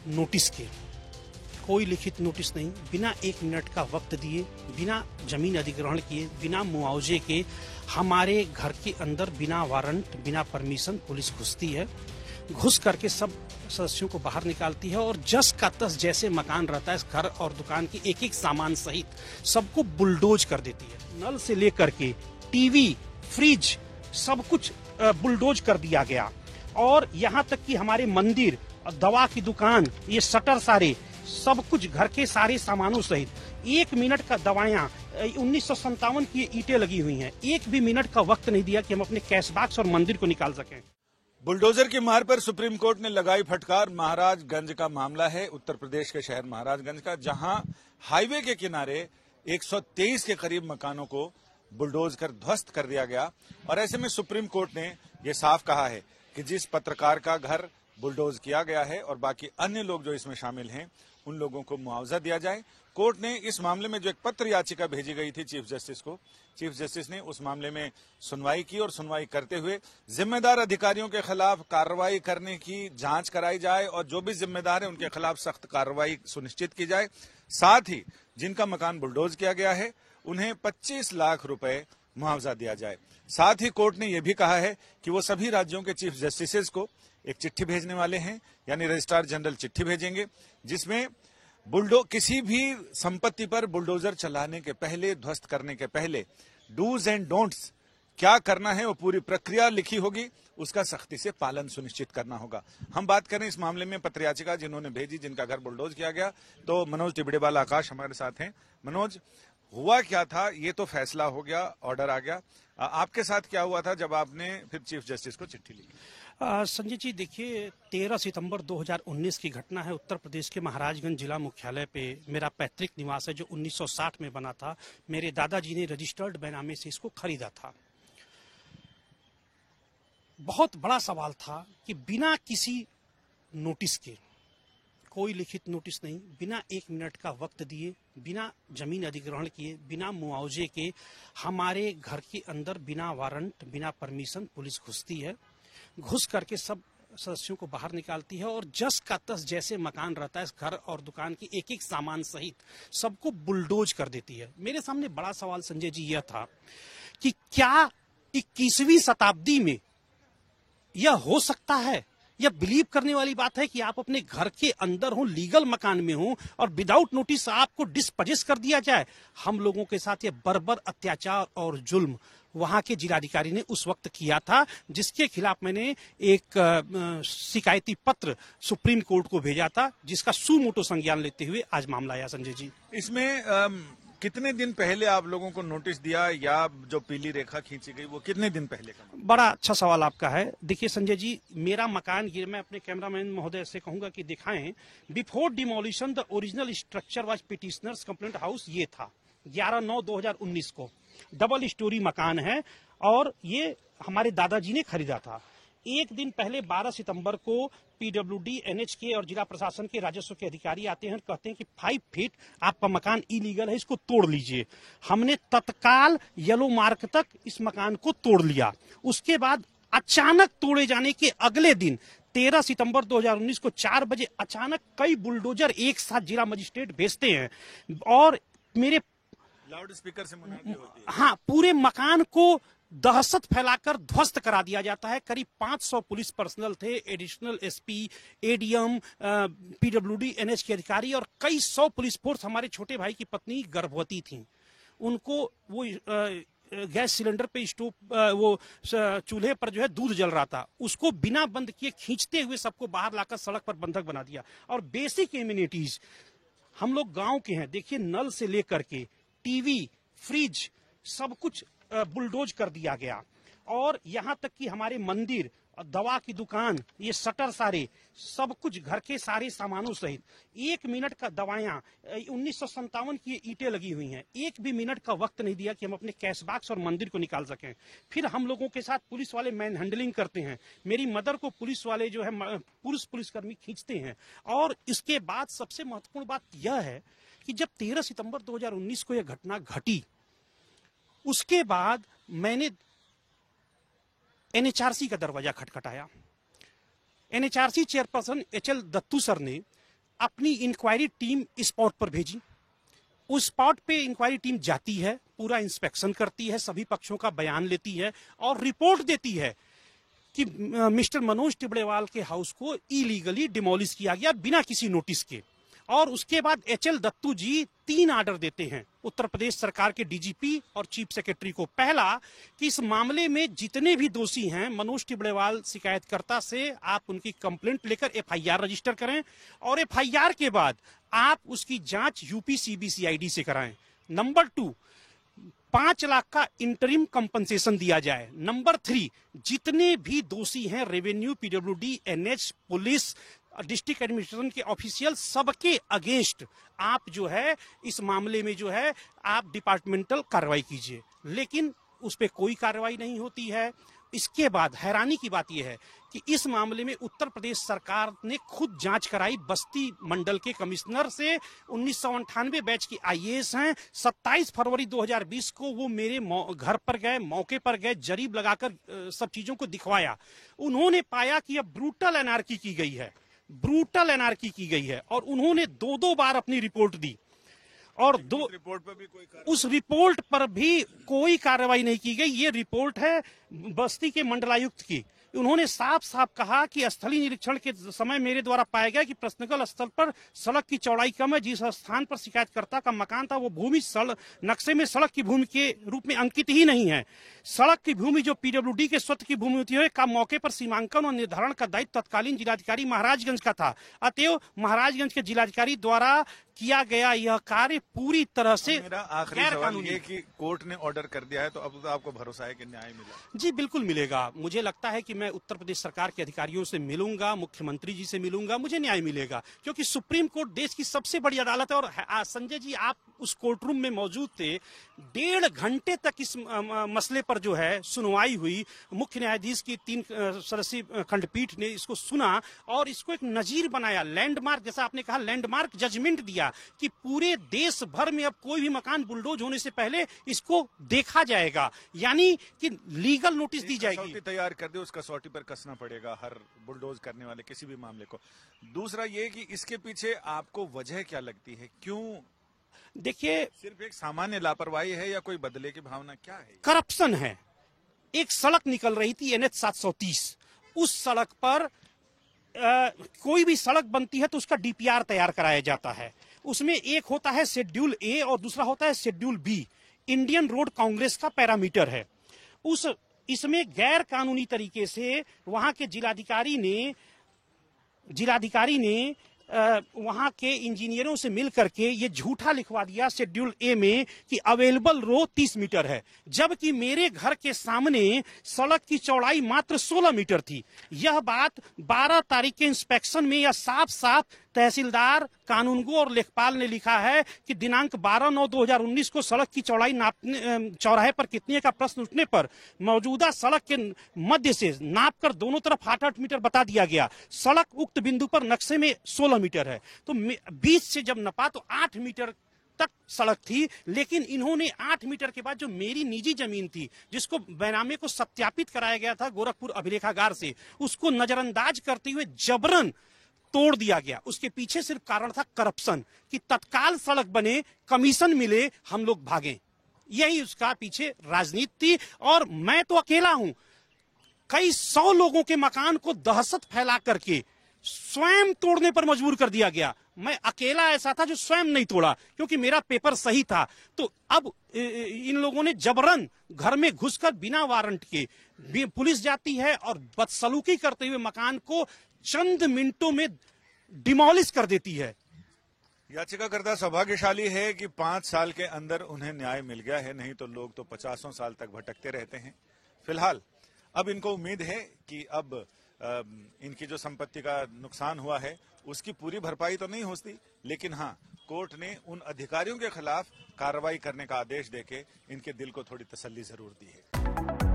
Notice के, कोई लिखित नोटिस नहीं, बिना 1 मिनट का वक्त दिए, बिना जमीन अधिग्रहण किए, बिना मुआवजे के हमारे घर के अंदर बिना वारंट, बिना परमिशन पुलिस घुसती है। घुस करके सब सदस्यों को बाहर निकालती है और जस का तस जैसे मकान रहता है इस घर और दुकान के एक एक सामान सहित सबको बुलडोज कर देती है। नल से लेकर के टीवी, फ्रिज, सब कुछ बुलडोज कर दिया गया और यहाँ तक कि हमारे मंदिर, दवा की दुकान, ये शटर सारे, सब कुछ घर के सारे सामानों सहित 1 मिनट का दवाइयाँ 1957 की ईंटें लगी हुई हैं, 1 भी मिनट का वक्त नहीं दिया कि हम अपने कैश बॉक्स और मंदिर को निकाल सकें। बुलडोजर की मार पर सुप्रीम कोर्ट ने लगाई फटकार। महाराजगंज का मामला है, उत्तर प्रदेश के शहर महाराजगंज का, जहां हाईवे के किनारे 123 के करीब मकानों को बुलडोज कर ध्वस्त कर दिया गया। और ऐसे में सुप्रीम कोर्ट ने यह साफ कहा है कि जिस पत्रकार का घर बुलडोज किया गया है और बाकी अन्य लोग जो इसमें शामिल हैं उन लोगों को मुआवजा दिया जाए। कोर्ट ने इस मामले में जो एक पत्र याचिका भेजी गई थी चीफ जस्टिस को, चीफ जस्टिस ने उस मामले में सुनवाई की और सुनवाई करते हुए जिम्मेदार अधिकारियों के खिलाफ कार्रवाई करने की जांच कराई जाए और जो भी जिम्मेदार है उनके खिलाफ सख्त कार्रवाई सुनिश्चित की जाए। साथ ही जिनका मकान बुलडोज किया गया है उन्हें 25 लाख रुपए मुआवजा दिया जाए। साथ ही कोर्ट ने यह भी कहा है कि वो सभी राज्यों के चीफ जस्टिस को एक चिट्ठी भेजने वाले हैं, यानी रजिस्ट्रार जनरल चिट्ठी भेजेंगे जिसमें किसी भी संपत्ति पर बुलडोजर चलाने के पहले, ध्वस्त करने के पहले डूज एंड डोंट्स क्या करना है वो पूरी प्रक्रिया लिखी होगी, उसका सख्ती से पालन सुनिश्चित करना होगा। हम बात करें इस मामले में पत्र याचिका जिन्होंने भेजी, जिनका घर बुलडोज किया गया, तो मनोज तिबड़ेवाल आकाश हमारे साथ हैं। मनोज, हुआ क्या था? ये तो फैसला हो गया, ऑर्डर आ गया, आपके साथ क्या हुआ था जब आपने फिर चीफ जस्टिस को चिट्ठी लिखी? संजय जी, देखिए 13 सितंबर 2019 की घटना है। उत्तर प्रदेश के महाराजगंज जिला मुख्यालय पे मेरा पैतृक निवास है जो 1960 में बना था। मेरे दादाजी ने रजिस्टर्ड बैनामे से इसको खरीदा था। बहुत बड़ा सवाल था कि बिना किसी नोटिस के, कोई लिखित नोटिस नहीं, बिना 1 मिनट का वक्त दिए, बिना जमीन अधिग्रहण किए, बिना मुआवजे के हमारे घर के अंदर बिना वारंट, बिना परमिशन पुलिस घुसती है। घुस करके सब सदस्यों को बाहर निकालती है और जस का तस जैसे मकान रहता है इस घर और दुकान के एक एक सामान सहित सबको बुलडोज कर देती है। मेरे सामने बड़ा सवाल संजय जी यह था कि क्या 21वीं शताब्दी में यह हो सकता है? यह बिलीव करने वाली बात है कि आप अपने घर के अंदर हो, लीगल मकान में हो और विदाउट नोटिस आपको डिस्पजेस कर दिया जाए। हम लोगों के साथ यह बर्बर अत्याचार और जुल्म वहां के जिलाधिकारी ने उस वक्त किया था, जिसके खिलाफ मैंने एक शिकायती पत्र सुप्रीम कोर्ट को भेजा था, जिसका सुमोटो संज्ञान लेते हुए आज मामला आया। संजय जी, इसमें कितने दिन पहले आप लोगों को नोटिस दिया या जो पीली रेखा खींची गई वो कितने दिन पहले का? बड़ा अच्छा सवाल आपका है। देखिए संजय जी, मेरा मकान, ये मैं अपने कैमरामैन महोदय से कहूंगा कि दिखाएं, before demolition the original structure was petitioners complaint house. ये था 11/9/2019 को, डबल स्टोरी मकान है और ये हमारे दादाजी ने खरीदा था। एक दिन पहले 12 सितंबर को पीडब्ल्यूडी, एनएचके और जिला प्रशासन के राजस्व के अधिकारी आते हैं, कहते हैं कि 5 फीट आपका मकान इलीगल है, इसको तोड़ लीजिए। हमने तत्काल येलो मार्क तक इस मकान को तोड़ लिया। उसके बाद अचानक तोड़े जाने के अगले दिन 13 सितंबर 2019 को 4 बजे अचानक कई बुलडोजर एक साथ जिला मजिस्ट्रेट भेजते हैं और मेरे लाउड स्पीकर से मुनादी होती है। हाँ, पूरे मकान को दहशत फैलाकर ध्वस्त करा दिया जाता है। करीब 500 पुलिस पर्सनल थे, additional SP, ADM, PWD, NH के अधिकारी और कई 100 पुलिस फोर्स। हमारे छोटे भाई की पत्नी गर्भवती थी, उनको वो गैस सिलेंडर पे वो चूल्हे पर जो है दूध जल रहा था, उसको बिना बंद किए खींचते हुए सबको बाहर लाकर सड़क पर बंधक बना दिया। और बेसिक इम्यूनिटीज, हम लोग गांव के हैं, देखिए नल से लेकर के टीवी, फ्रिज, सब कुछ बुलडोज कर दिया गया और यहाँ तक कि हमारे मंदिर, दवा की दुकान, ये शटर सारे, सब कुछ घर के सारे सामानों सहित 1 मिनट का दवाइयाँ 1957 की ईंटें लगी हुई हैं, 1 भी मिनट का वक्त नहीं दिया कि हम अपने कैश बॉक्स और मंदिर को निकाल सकें। फिर हम लोगों के साथ पुलिस वाले मैन हैंडलिंग करते हैं। मेरी मदर को पुलिस वाले जो है पुलिसकर्मी खींचते हैं। और इसके बाद सबसे महत्वपूर्ण बात यह है कि जब 13 सितंबर 2019 को यह घटना घटी, उसके बाद मैंने एनएचआरसी का दरवाजा खटखटाया। NHRC chairperson HL Dattu sir ने अपनी इंक्वायरी टीम स्पॉट पर भेजी। उस स्पॉट पे इंक्वायरी टीम जाती है, पूरा इंस्पेक्शन करती है, सभी पक्षों का बयान लेती है और रिपोर्ट देती है कि मिस्टर मनोज टिबड़ेवाल के हाउस को इलीगली डिमोलिश किया गया बिना किसी नोटिस के। और उसके बाद एचएल दत्तू जी 3 आर्डर देते हैं उत्तर प्रदेश सरकार के डीजीपी और चीफ सेक्रेटरी को। पहला कि इस मामले में जितने भी दोषी हैं मनोज टिबड़ेवाल शिकायतकर्ता से आप उनकी कंप्लेंट लेकर एफआईआर रजिस्टर करें और एफआईआर के बाद आप उसकी जांच यूपी सीबीसीआईडी से कराएं। नंबर 2, 5 लाख का इंटरिम कंपनसेशन दिया जाए। नंबर 3, जितने भी दोषी हैं revenue, PWD, NH, police, district administration के ऑफिशियल, सबके अगेंस्ट आप जो है इस मामले में जो है आप डिपार्टमेंटल कार्रवाई कीजिए। लेकिन उस पर कोई कार्रवाई नहीं होती है। इसके बाद हैरानी की बात यह है कि इस मामले में उत्तर प्रदेश सरकार ने खुद जांच कराई बस्ती मंडल के कमिश्नर से। 1998 बैच की आईएएस हैं। 27 फरवरी 2020 को वो मेरे घर पर गए, मौके पर गए, जरीब लगाकर सब चीजों को दिखवाया। उन्होंने पाया कि अब ब्रूटल एनार्की की गई है, ब्रूटल एनार्की की गई है और उन्होंने 2 बार अपनी रिपोर्ट दी और उस रिपोर्ट पर भी कोई कार्रवाई नहीं की गई। ये रिपोर्ट है बस्ती के मंडलायुक्त की। उन्होंने साफ साफ कहा कि स्थलीय निरीक्षण के समय मेरे द्वारा पाया गया कि प्रश्नगल स्थल पर सड़क की चौड़ाई कम है। जिस स्थान पर शिकायतकर्ता का मकान था वो भूमि नक्शे में सड़क की भूमि के रूप में अंकित ही नहीं है। सड़क की भूमि जो पीडब्ल्यूडी के स्वत्व की भूमि होती है का मौके पर सीमांकन और निर्धारण का दायित्व तत्कालीन जिलाधिकारी महाराजगंज का था। अतएव महाराजगंज के जिलाधिकारी द्वारा किया गया यह कार्य पूरी तरह से मेरा आखिरी सवाल ये कि कोर्ट ने ऑर्डर कर दिया है तो अब आपको भरोसा है कि न्याय मिलेगा? जी बिल्कुल मिलेगा। मुझे लगता है कि मैं उत्तर प्रदेश सरकार के अधिकारियों से मिलूंगा, मुख्यमंत्री जी से मिलूंगा, मुझे न्याय मिलेगा क्योंकि सुप्रीम कोर्ट देश की सबसे बड़ी अदालत है। और संजय जी आप उस कोर्ट रूम में मौजूद थे, 1.5 घंटे तक इस मसले पर जो है सुनवाई हुई। मुख्य न्यायाधीश की 3 सदस्यीय खंडपीठ ने इसको सुना और इसको एक नजीर बनाया, लैंडमार्क, जैसा आपने कहा लैंडमार्क जजमेंट दिया कि पूरे देश भर में अब कोई भी मकान बुलडोज होने से पहले इसको देखा जाएगा, यानी कि लीगल नोटिस दी जाएगी। तैयार कर दे, उस कसौटी पर कसना पड़ेगा हर बुलडोज करने वाले किसी भी मामले को। दूसरा ये कि इसके पीछे आपको वजह क्या लगती है? क्यों? देखिए, सिर्फ एक सामान्य लापरवाही है या कोई बदले की भावना, क्या है? करप्शन है। एक सड़क निकल रही थी NH 730, उस सड़क पर कोई भी सड़क बनती है तो उसका DPR तैयार कराया जाता है। उसमें एक होता है शेड्यूल A और दूसरा होता है schedule B। Indian road Congress का पैरामीटर है। इसमें गैर कानूनी तरीके से वहां के जिलाधिकारी ने वहां के इंजीनियरों से मिल करके ये झूठा लिखवा दिया शेड्यूल A में कि अवेलेबल रो 30 मीटर है, जबकि मेरे घर के सामने सड़क की चौड़ाई मात्र 16 मीटर थी। यह बात 12 तारीख के इंस्पेक्शन में यह साफ साफ तहसीलदार, कानूनगो और लेखपाल ने लिखा है कि दिनांक 12/9/2019 को सड़क की चौड़ाई नापने, चौराहे पर कितने का प्रश्न उठने पर मौजूदा सड़क के मध्य से नापकर दोनों तरफ 8-8 मीटर बता दिया गया। सड़क उक्त बिंदु पर नक्शे में 16 मीटर है, तो बीच से जब नपा तो 8 मीटर तक सड़क थी। लेकिन इन्होंने 8 मीटर के बाद जो मेरी निजी जमीन थी, जिसको बैनामे को सत्यापित कराया गया था गोरखपुर अभिलेखागार से, उसको नजरअंदाज करते हुए जबरन तोड़ दिया गया। उसके पीछे सिर्फ कारण था करप्शन, कि तत्काल सड़क बने, कमीशन मिले, हम लोग भागें। यही उसका पीछे राजनीति थी। और मैं तो अकेला हूं, कई 100 लोगों के मकान को दहशत फैला करके स्वयं तोड़ने पर मजबूर कर दिया गया। मैं अकेला ऐसा था जो स्वयं नहीं तोड़ा क्योंकि मेरा पेपर सही था। तो अब इन लोगों ने जबरन घर में घुसकर बिना वारंट के पुलिस जाती है और बदसलूकी करते हुए मकान को चंद मिनटों में डिमोलिश कर देती है। याचिकाकर्ता सौभाग्यशाली है कि 5 साल के अंदर उन्हें न्याय मिल गया है, नहीं तो लोग तो 50 साल तक भटकते रहते हैं। फिलहाल अब इनको उम्मीद है कि अब इनकी जो संपत्ति का नुकसान हुआ है उसकी पूरी भरपाई तो नहीं होती, लेकिन हाँ, कोर्ट ने उन अधिकारियों के खिलाफ कार्रवाई करने का आदेश देके इनके दिल को थोड़ी तसल्ली जरूर दी है।